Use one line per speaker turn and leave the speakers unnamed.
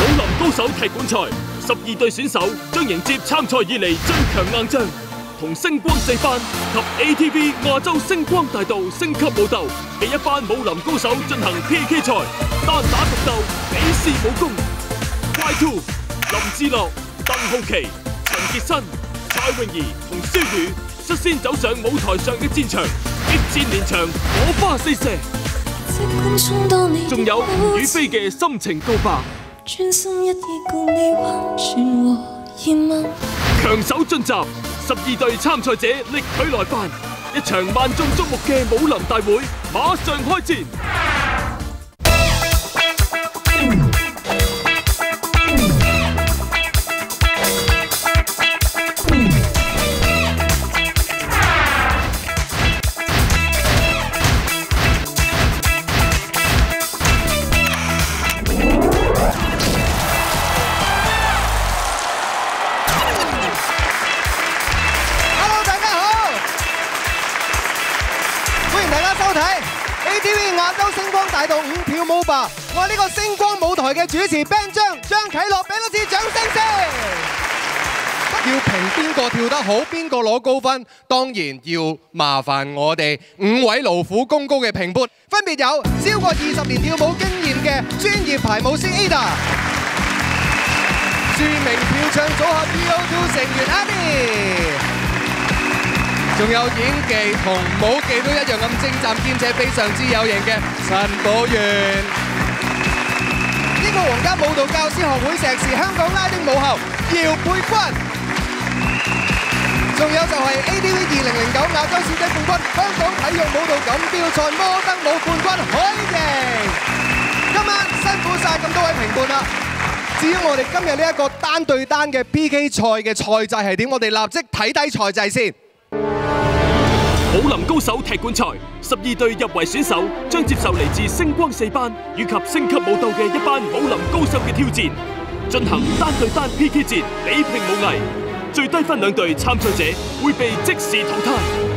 林高手踢館賽，12隊選手將迎接參賽以嚟最強硬仗，同星光四班及 ATV 亞洲星光大道星級武鬥嘅一班武林高手進行 PK 賽，單打獨鬥，比試武功。Y2 林志樂、鄧浩琪、陳傑新、蔡詠儀同蕭宇率先走上舞台上嘅戰場，激戰連場，火花四射。仲有吳雨霏嘅心情告白。專心一意共你溫存和熱吻。強手進襲，12隊參賽者力佢來犯，一場萬眾矚目嘅武林大會馬上開戰。
ATV 亞洲星光大道5跳舞吧！我係呢個星光舞台嘅主持 Ben 張啟樂，俾多次掌聲先。要評邊個跳得好，邊個攞高分，當然要麻煩我哋5位勞苦功高嘅評判，分別有超過20年跳舞經驗嘅專業排舞師 Ada， 著名跳唱組合 EO2 成員 Abby。仲有演技同舞技都一樣咁精湛，兼且非常之有型嘅陳寶源，呢個皇家舞蹈教師學會碩士，香港拉丁舞后姚佩君，仲有就係 ATV 2009亞洲小姐冠軍、香港體育舞蹈錦標賽摩登舞冠軍海瑩。今晚辛苦晒咁多位評判啦！至於我哋今日呢一個單對單嘅 PK 賽嘅賽制係點，我哋立即睇低賽制先。
武林高手踢館賽，12隊入圍選手將接受嚟自星光四班以及星級武鬥嘅一班武林高手嘅挑戰，進行單對單 PK 戰，比拼武藝，最低分2隊參賽者會被即時淘汰。